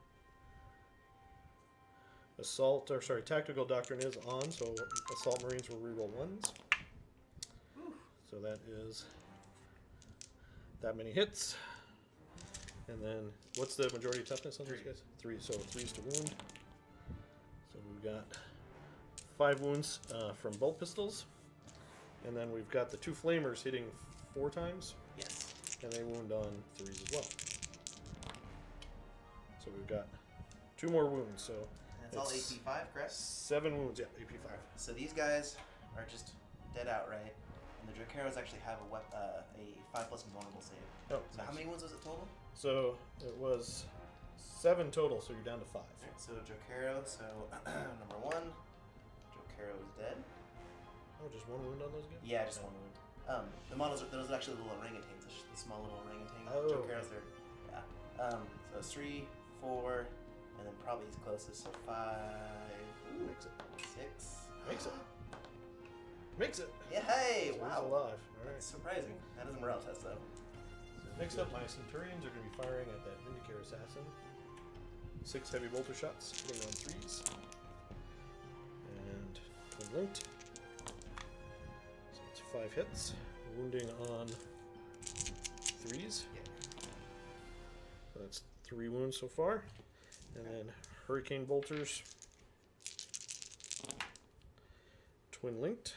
Tactical Doctrine is on, so Assault Marines will reroll 1s. So that is that many hits. And then, what's the majority toughness on these guys? 3, so 3s to wound. So we've got 5 wounds from bolt pistols. And then we've got the 2 flamers hitting 4 times.
Yes.
And they wound on 3s as well. So we've got 2 more wounds, so
That's all AP5, correct?
7 wounds, yeah, AP5.
So these guys are just dead outright. And the Dracaros actually have a 5+ vulnerable save.
Oh,
So
nice.
how many wounds was it total?
So it was 7 total, so you're down to 5.
Alright, so Dracaro, so number 1, Dracaro is dead.
Oh, just 1 wound on those guys?
Yeah, just 1 wound. The models, those are actually little orangutans, the small little orangutan.
Oh.
Dracaros are, yeah. So it's 3, 4, and then probably his closest, so 5,
Makes it.
6.
Makes it. Makes it.
Yeah, hey,
So
wow.
he's alive. All right.
That's surprising. That is a morale test, though.
So next up, my Centurions are going to be firing at that Vindicare assassin. 6 heavy bolter shots, hitting on 3s. And twin linked. So it's 5 hits, wounding on 3s.
Yeah.
So that's 3 wounds so far. And then Hurricane bolters. Twin linked.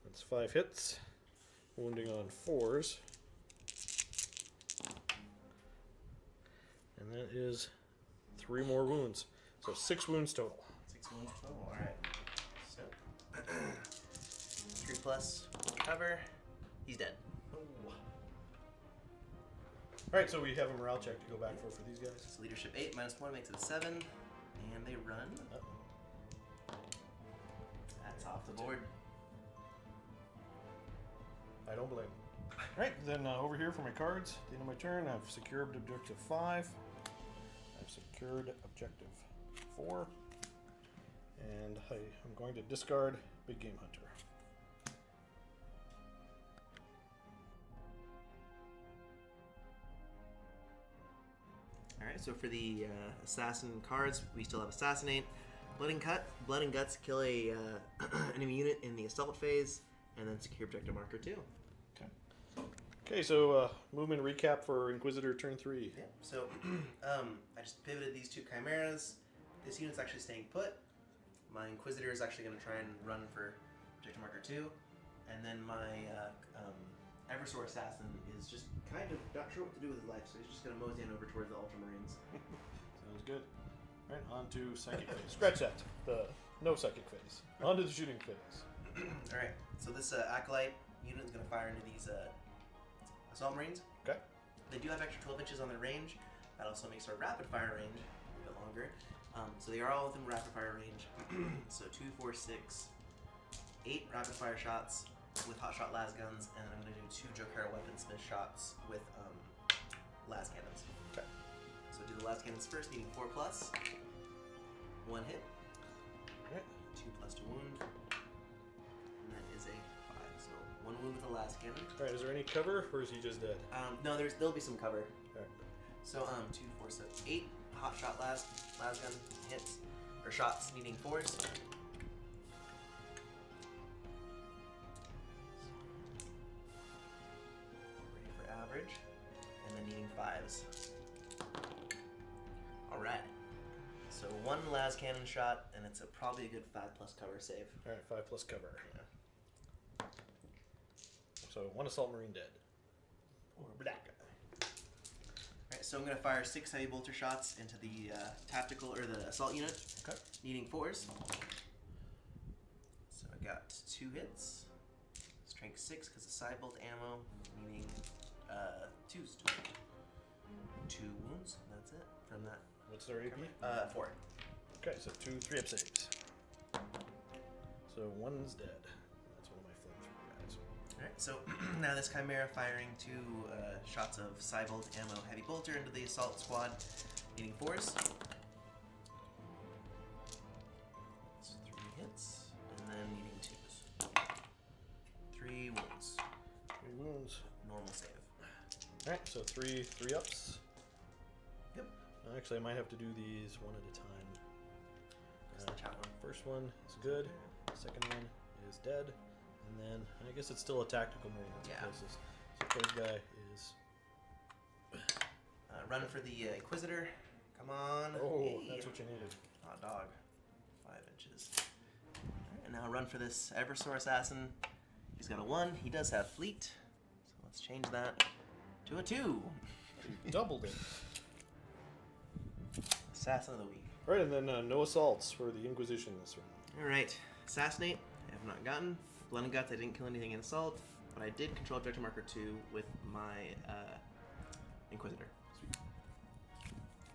That's 5 hits, wounding on 4s. And that is 3 more wounds. So 6 wounds total.
6 wounds total, alright. So, 3 plus, cover. He's dead.
Alright, so we have a morale check to go back for these guys.
So leadership 8 minus 1 makes it 7. And they run.
Uh-oh.
That's off the board.
I don't blame. Alright, then over here for my cards, at the end of my turn, I've secured objective 5. I've secured objective 4. And I'm going to discard Big Game Hunter.
Alright, so for the assassin cards, we still have Assassinate, Blood and Guts, kill a enemy unit in the assault phase, and then secure objective marker 2.
Okay, so movement recap for Inquisitor turn 3.
Yeah, so I just pivoted these 2 chimeras. This unit's actually staying put. My Inquisitor is actually going to try and run for objective marker 2. And then my Eversor Assassin is just kind of not sure what to do with his life, so he's just going to mosey on over towards the Ultramarines.
Sounds good. All right, on to psychic phase. Scratch that. The no psychic phase. On to the shooting phase.
All right, so this Acolyte unit is going to fire into these Assault Marines.
Okay.
They do have extra 12 inches on their range. That also makes our rapid fire range a bit longer. So they are all within rapid fire range. So 2, 4, 6, 8 rapid fire shots with hot shot las guns, and then I'm going to do 2 Jokera weaponsmith shots with las cannons.
Okay.
So do the las cannons first, needing 4+. 1 hit.
Okay.
2 plus to wound. And that is a 5. So 1 wound with a las cannon.
All right, is there any cover, or is he just dead?
No, there'll be some cover.
All right.
So 2, 4, 6, 8 hot shot las gun hits or shots needing 4s. Ready for average, and then needing 5s. All right. So 1 las cannon shot, and it's probably a good 5+ cover save.
All right, 5+ cover.
Yeah.
So 1 assault marine dead. Or black.
Alright, so I'm going to fire 6 heavy bolter shots into the tactical or the assault unit,
Okay.
needing 4s. So I got 2 hits, strength 6 because of side bolt ammo, needing 2s. 2 wounds. That's it from that.
What's their AP?
4.
Okay, so 2 3-up saves. So 1's dead. That's one of my flamethrower guys.
Alright, so now this Chimera firing 2 shots of Cybolt ammo heavy bolter into the assault squad, needing 4s. That's 3 hits, and then needing 2s. 3 wounds.
3 wounds.
Normal save.
Alright, so 3 3-ups.
Yep.
Actually, I might have to do these one at a time. First one is good. Second one is dead. And then, I guess it's still a tactical marine.
Yeah.
So third guy is...
Run for the Inquisitor. Come on.
Oh,
Hey.
that's what you needed.
Hot dog. 5 inches. Alright, and now run for this Eversor Assassin. He's got a 1. He does have fleet. So let's change that to a 2.
You doubled it.
Assassin of the week.
Right, and then no assaults for the Inquisition this round.
Alright, Assassinate, I have not gotten. Blood and Guts, I didn't kill anything in Assault, but I did control Objective Marker 2 with my Inquisitor.
Sweet.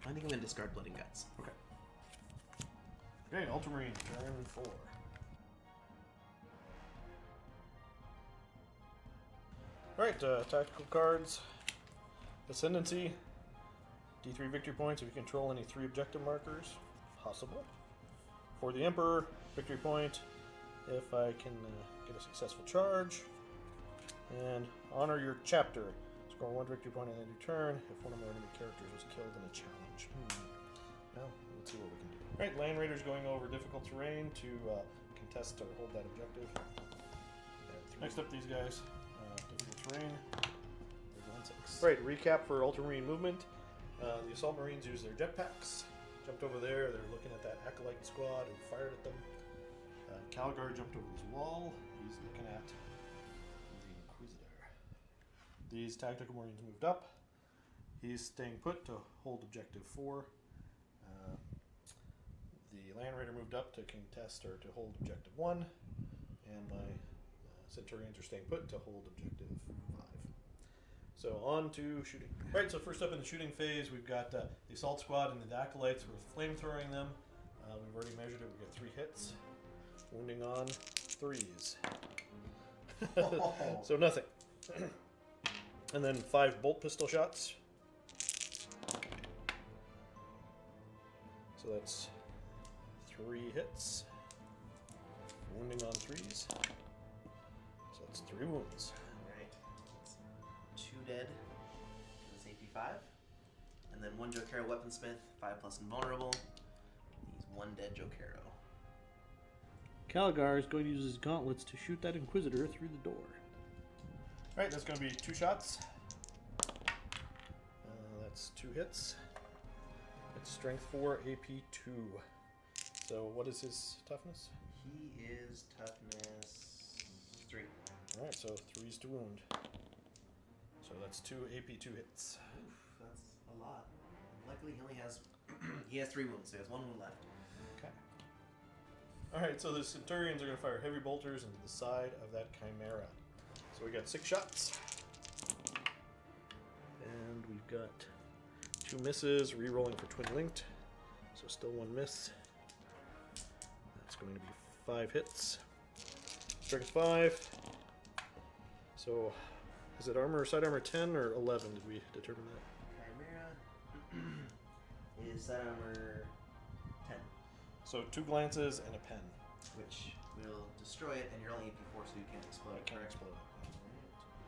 I think I'm going to discard Blood and Guts.
Okay. Okay, Ultramarine, turn 4. Alright, tactical cards. Ascendancy. D3 victory points if you control any 3 objective markers. Possible. For the Emperor, victory point if I can get a successful charge. And honor your chapter. Score 1 victory point on end of turn if one of my enemy characters was killed in a challenge. Well, let's see what we can do. Alright, Land Raiders going over difficult terrain to contest or hold that objective. Next up, these guys. Difficult terrain. Right, recap for Ultramarine movement. The Assault Marines use their jetpacks. Jumped over there, they're looking at that Acolyte squad who fired at them. Calgar jumped over this wall. He's looking at the Inquisitor. These tactical Marines moved up. He's staying put to hold objective 4. The Land Raider moved up to contest or to hold objective 1. And my Centurions are staying put to hold objective 5. So on to shooting. Right, so first up in the shooting phase, we've got the Assault Squad and the Acolytes. We're flamethrowing them. We've already measured it. We get 3 hits. Wounding on 3s. So nothing. And then 5 bolt pistol shots. So that's 3 hits. Wounding on 3s. So that's 3 wounds.
Alright. 2 dead. That's AP5. and then 1 Jokero Weaponsmith, 5+ invulnerable. He's 1 dead Jokero.
Calgar is going to use his gauntlets to shoot that Inquisitor through the door.
Alright, that's going to be 2 shots. That's 2 hits. It's strength 4, AP 2. So what is his toughness?
He is toughness 3.
Alright, so 3's to wound. So that's 2 AP 2 hits.
Oof, that's a lot. Luckily he only has he has 3 wounds, so he has 1 wound left.
Okay. Alright, so the Centurions are going to fire heavy bolters into the side of that Chimera. So we got 6 shots. And we've got 2 misses, re-rolling for twin linked. So still 1 miss. That's going to be 5 hits. Strength 5. So is it armor or side armor 10 or 11? Did we determine that?
Chimera is side armor 10,
So 2 glances and a pen.
which will destroy it, and you're only AP4, so you can't explode.
I can't explode it.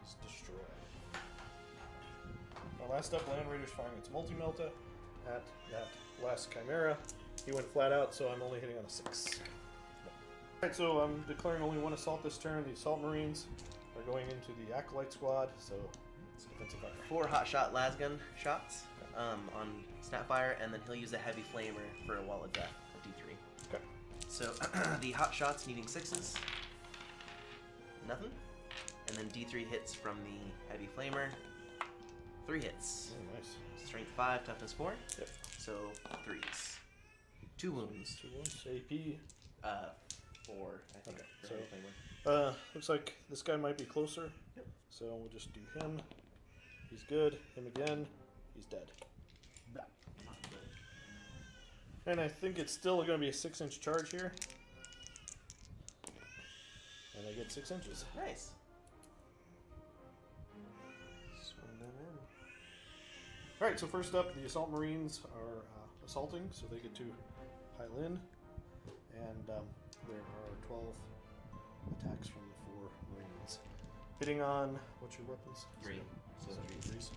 It's destroyed. Now last up, Land Raider's firing its multi-melta at that last Chimera. He went flat out, so I'm only hitting on a 6. Alright, so I'm declaring only 1 assault this turn. The Assault Marines are going into the Acolyte Squad, so it's defensive fire.
4 hot shot lasgun shots on Snapfire, and then he'll use a heavy flamer for a wall of death, a D3.
Okay.
So the hot shots needing 6s, nothing, and then D3 hits from the heavy flamer, 3 hits.
Oh, nice.
Strength 5, toughness 4.
Yep.
So 3s. 2 wounds.
2 wounds. AP.
4, I think.
Okay,
for
so-
heavy flamer.
Looks like this guy might be closer.
Yep.
So we'll just do him. He's good. Him again. He's dead.
Not good.
And I think it's still going to be a 6-inch charge here. And I get 6 inches.
Nice. Swing them in.
Alright, so first up, the Assault Marines are assaulting, so they get to pile in. And there are 12 attacks from the 4 Marines. Hitting on, what's your weapons?
3. So 3.
3s.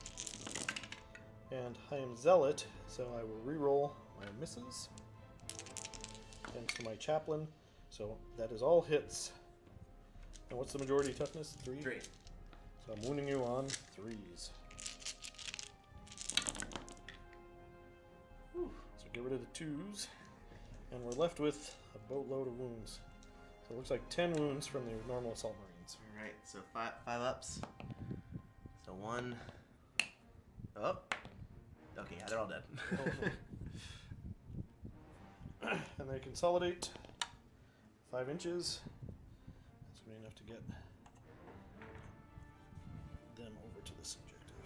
And I am Zealot, so I will re-roll my misses. And for my Chaplain, so that is all hits. And what's the majority toughness? 3?
3.
So I'm wounding you on 3s. Whew. So get rid of the 2s. And we're left with a boatload of wounds. So it looks like 10 wounds from the normal Assault Marines.
Alright, so 5 ups. So 1. Oh. Okay, yeah, they're all dead.
And they consolidate 5 inches. That's going to be enough to get them over to this objective.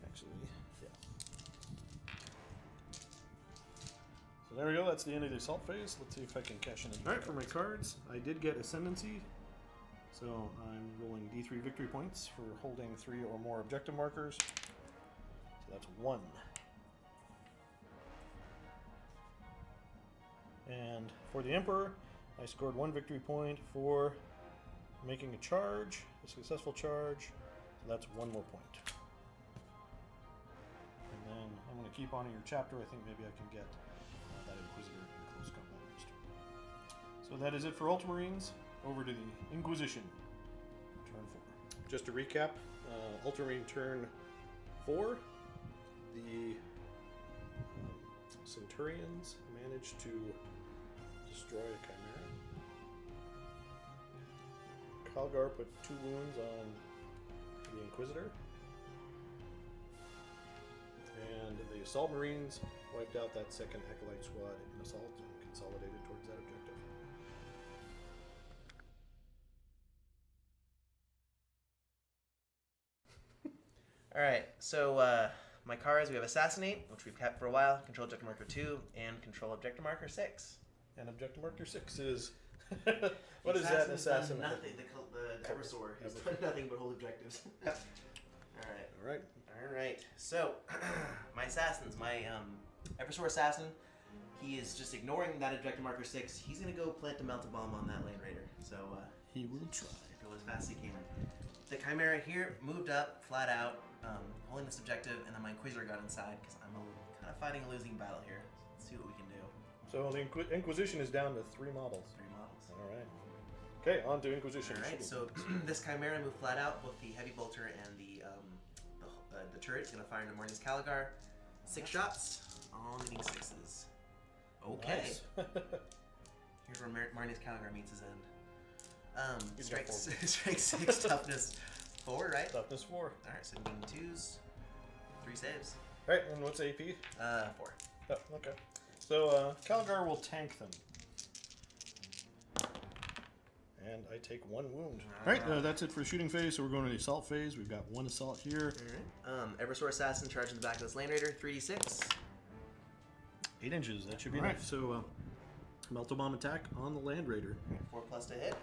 Actually, yeah. So there we go. That's the end of the assault phase. Let's see if I can cash in. Alright, for my cards, I did get Ascendancy. So I'm rolling D3 victory points for holding 3 or more objective markers. So that's 1. And for the Emperor, I scored 1 victory point for making a charge, a successful charge. So that's 1 more point. And then I'm going to keep on in your chapter. I think maybe I can get that Inquisitor in close combat next turn. So that is it for Ultramarines. Over to the Inquisition. Turn 4. Just to recap, Ultramarine Turn 4, the Centurions managed to destroy a Chimera. Calgar put 2 wounds on the Inquisitor. And the Assault Marines wiped out that second Acolyte squad in assault and consolidated towards that objective.
Alright, so my cards, we have Assassinate, which we've kept for a while, Control Objective Marker 2, and Control Objective Marker 6.
And Objective Marker 6 is... what is that, Assassin?
Done nothing. The Eversor has done nothing but hold objectives. Alright. Alright, so my Assassins, my Eversor Assassin, he is just ignoring that Objective Marker 6. He's going to go plant a Melt-A-Bomb on that Land Raider. So
he will try.
go as fast as he can. The Chimera here moved up, flat out, holding this objective, and then my Inquisitor got inside because I'm kind of fighting a losing battle here. Let's see what we can do.
So the Inquisition is down to 3 models.
3 models.
All right. Okay, on to Inquisition.
All right, so this Chimera moved flat out. Both the Heavy Bolter and the turret's going to fire into Marnie's Calgar. 6 shots, all needing 6s. Okay.
Nice.
Here's where Marnie's Calgar meets his end.
He's
Strike,
got 4.
strike 6, toughness 4, right?
Toughness 4.
Alright, so getting 2s, 3 saves.
All right, and what's AP?
4.
Oh, okay. So Calgar will tank them. And I take 1 wound. All right, that's it for the shooting phase. So we're going to the assault phase. We've got 1 assault here.
Alright. Eversor Assassin charging the back of this Land Raider, 3d6.
8 inches. That should be
All right,
enough.
so Melta Bomb attack on the Land Raider.
4 plus to hit.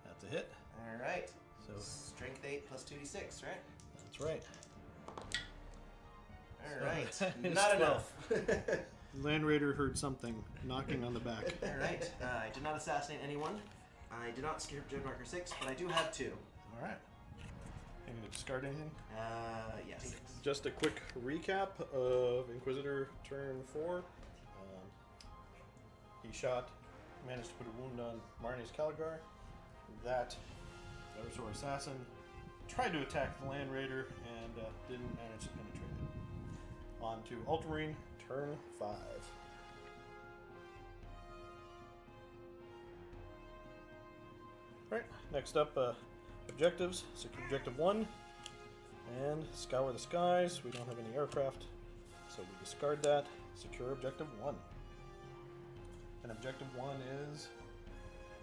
That's a hit.
Alright.
So
Strength 8 plus 2d6, right?
that's right.
Alright.
So that is
Not
12.
enough.
Land Raider heard something knocking on the back.
Alright. I did not assassinate anyone. I did not skip Dread Marker 6, but I do have 2.
All right. You going to discard anything?
Yes.
Just a quick recap of Inquisitor Turn 4. He managed to put a wound on Marnie's Calgar. That Eversor Assassin tried to attack the Land Raider and didn't manage to penetrate it. On to Ultramarine Turn 5. Alright, next up, objectives. Secure Objective 1. And Scour the Skies. We don't have any aircraft, so we discard that. Secure Objective 1. And Objective 1 is...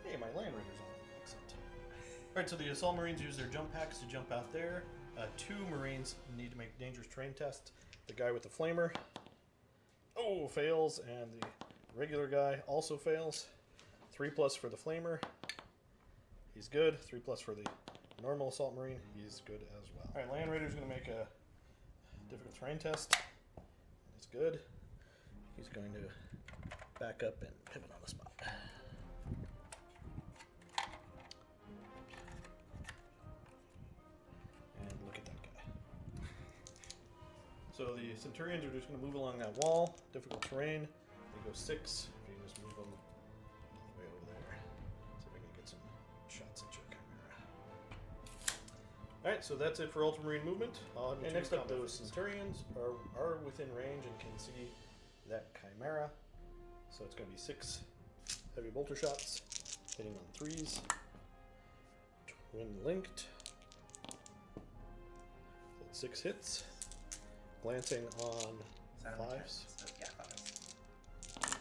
Hey, my Land Raiders on. Excellent. Alright, so the Assault Marines use their jump packs to jump out there. 2 Marines need to make dangerous terrain tests. The guy with the flamer, fails, and the regular guy also fails. 3+ for the flamer. He's good. 3+ for the normal Assault Marine. He's good as well. Alright, Land Raider's going to make a difficult terrain test. It's good. He's going to back up and pivot on the spot. And look at that guy. So the Centurions are just going to move along that wall. Difficult terrain. They go 6. If you just move them all the way over there. So we can get some shots at your Chimera. Alright, so that's it for Ultramarine movement. And next up, those Centurions are within range and can see that Chimera. So it's going to be 6 heavy bolter shots, hitting on 3s. Twin linked. That's 6 hits. Glancing on 5s.
Yeah, 5s.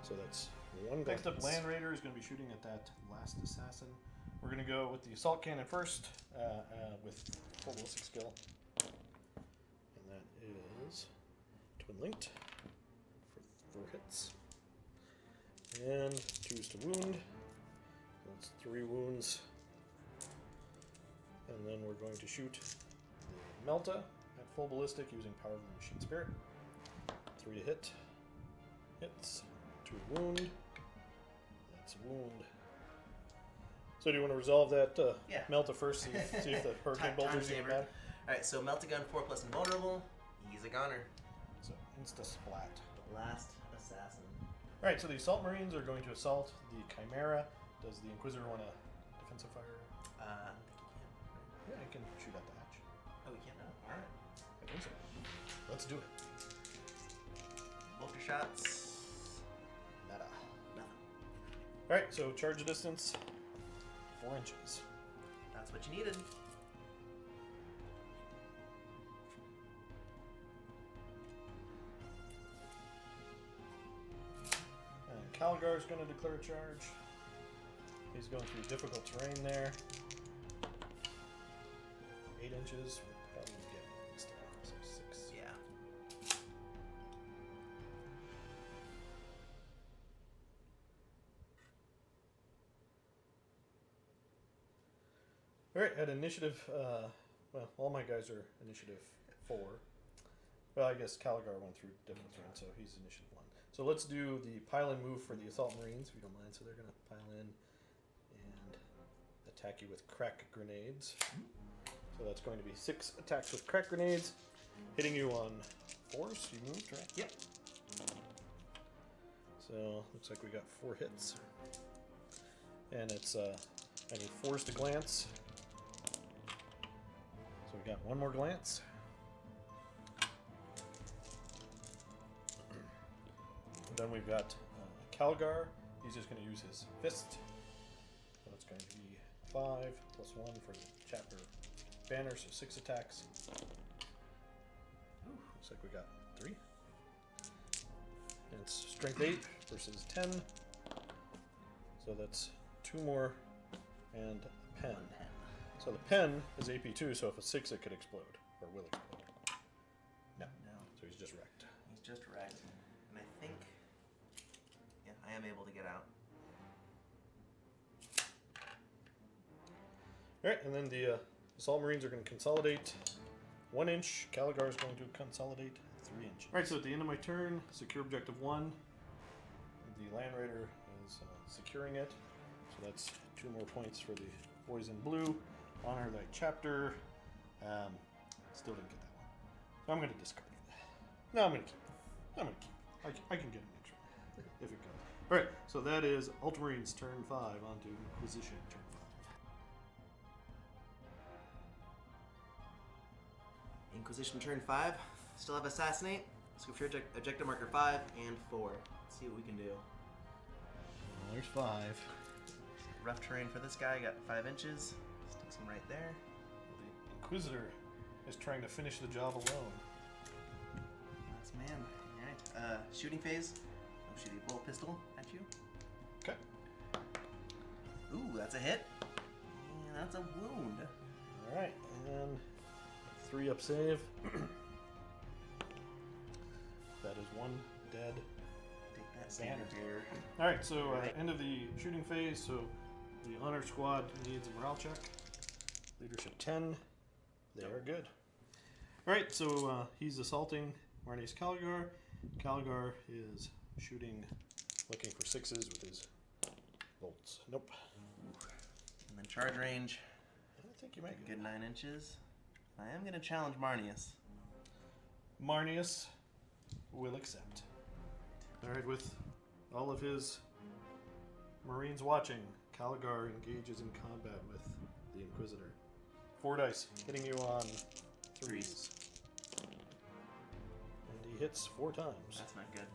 So that's 1 glance. Next up, Land Raider is going to be shooting at that last assassin. We're going to go with the assault cannon first, with full ballistic skill. And that is twin linked for 4 hits. And 2s to wound. That's 3 wounds. And then we're going to shoot the Melta at full ballistic using Power of the Machine Spirit. 3 to hit. Hits. 2 to wound. That's a wound. So do you want to resolve that
Yeah.
Melta first, see if the Hurricane Bolter's even bad?
Alright, so Meltagun 4+ invulnerable. He's a goner.
So insta splat.
The last assassin.
Alright, so the Assault Marines are going to assault the Chimera. Does the Inquisitor want a defensive fire?
I think
Yeah, I can shoot at the hatch.
he can. Oh, we can now. Alright.
I think so. Let's do it.
Bolter shots.
Nada.
Nothing.
Alright, so charge distance 4 inches.
That's what you needed.
And Calgar's going to declare a charge. He's going through difficult terrain there. 8 inches. We'll probably get still, so 6.
Yeah.
Alright, at initiative, well, all my guys are initiative 4. Well, I guess Calgar went through difficult terrain, so he's initiative 1. So let's do the piling move for the Assault Marines, if you don't mind. So they're going to pile in and attack you with crack grenades. So that's going to be 6 attacks with crack grenades, hitting you on force. You moved, right?
Yep.
So looks like we got 4 hits, and it's I need 4s to glance. So we got 1 more glance. Then we've got Calgar. He's just going to use his fist. So it's going to be 5 plus 1 for the chapter banner, so 6 attacks. Ooh, looks like we got 3. And it's strength 8 versus 10. So that's 2 more and a pen. So the pen is AP2, so if it's 6 it could explode, or will explode. No.
No.
So he's just wrecked.
He's just wrecked. And I think, yeah, I am able to get out.
Alright, and then the Assault Marines are going to consolidate 1 inch. Calgar is going to consolidate 3 inches. Alright, so at the end of my turn, secure objective 1. The Land Raider is securing it. So that's 2 more points for the boys in blue. Honor that chapter. Still didn't get that one. So I'm going to discard it. No, I'm going to keep it. I'm going to keep it. I can get an extra one if it goes. Alright, so that is Ultramarines turn 5 onto Inquisition turn 5.
Inquisition turn 5. Still have Assassinate. Secure objective marker 5 and 4. Let's see what we can do.
Well, there's 5.
Rough terrain for this guy. Got 5 inches. Sticks him right there.
The Inquisitor is trying to finish the job alone.
That's man. Alright. Shooting phase. I'll shoot a bolt pistol at you.
Okay.
Ooh, that's a hit. And that's a wound.
Alright, and 3 up save. That is 1 dead.
Take that standard here.
Alright, so
Right.
end of the shooting phase, so the honor squad needs a morale check. Leadership 10. They are good. Alright, so he's assaulting Marnie's Calgar. Calgar is shooting, looking for 6s with his bolts. Nope.
And then charge range.
I think you might
Good 9 inches. I am going to challenge Marnius.
Marnius will accept. Alright, with all of his Marines watching, Calgar engages in combat with the Inquisitor. 4 dice, hitting you on 3s. And he hits 4 times.
That's not good.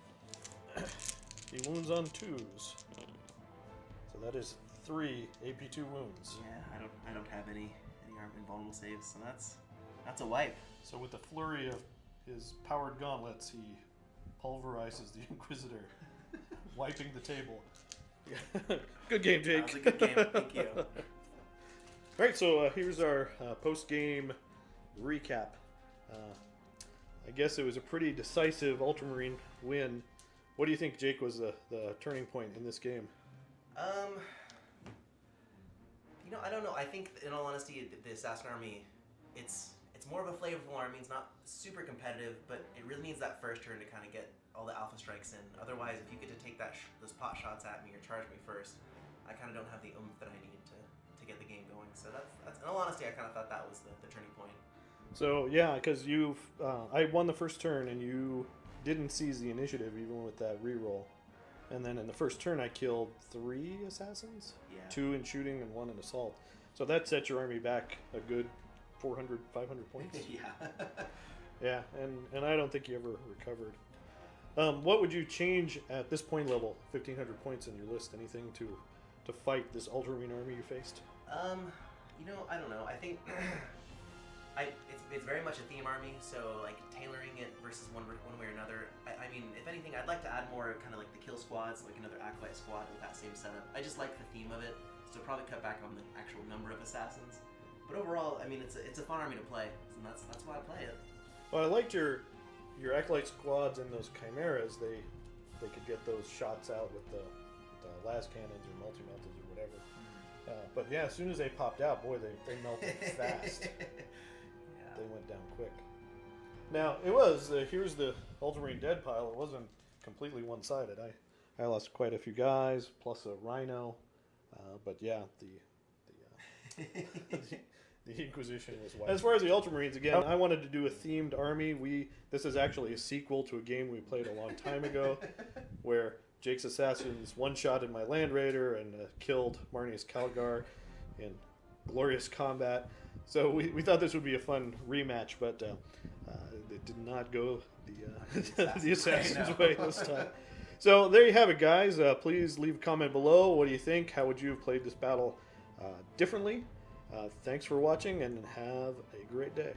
He wounds on 2s. So that is 3 AP2 wounds.
Yeah, I don't have any invulnerable saves, so that's a wipe.
So with the flurry of his powered gauntlets, he pulverizes the Inquisitor, wiping the table. Good game, Jake.
That was a good game. Thank you.
Alright, so here's our post-game recap. I guess it was a pretty decisive Ultramarine win. What do you think, Jake, was the turning point in this game?
I don't know. I think, in all honesty, the Assassin Army, it's more of a flavorful army. It's not super competitive, but it really needs that first turn to kind of get all the alpha strikes in. Otherwise, if you get to take those pot shots at me or charge me first, I kind of don't have the oomph that I need to get the game going. So that's in all honesty, I kind of thought that was the turning point.
So, yeah, because I won the first turn, and you didn't seize the initiative, even with that reroll. And then in the first turn, I killed 3 assassins?
Yeah.
2 in shooting and 1 in assault. So that set your army back a good 400, 500 points.
Yeah.
Yeah, and I don't think you ever recovered. What would you change at this point level, 1,500 points in your list? Anything to fight this Ultramarine army you faced?
I don't know. I think it's very much a theme army, so like tailoring it versus one way or another. I mean, if anything, I'd like to add more kind of like the kill squads, like another acolyte squad with that same setup. I just like the theme of it, so probably cut back on the actual number of assassins. But overall, I mean, it's a fun army to play, and that's why I play it.
Well, I liked your acolyte squads and those chimeras. They could get those shots out with the las cannons or multi-meltas or whatever. But yeah, as soon as they popped out, boy, they melted fast.
Yeah.
They went down quick. Now, it was, here's the Ultramarine dead pile. It wasn't completely one-sided. I lost quite a few guys, plus a rhino. But yeah, the The Inquisition was wiped. As far as the Ultramarines, again, I wanted to do a themed army. This is actually a sequel to a game we played a long time ago, where Jake's assassins one-shotted my Land Raider and killed Marnius Calgar in glorious combat. So we thought this would be a fun rematch, but it did not go the assassin's way this time. So there you have it, guys. Please leave a comment below. What do you think? How would you have played this battle differently? Thanks for watching, and have a great day.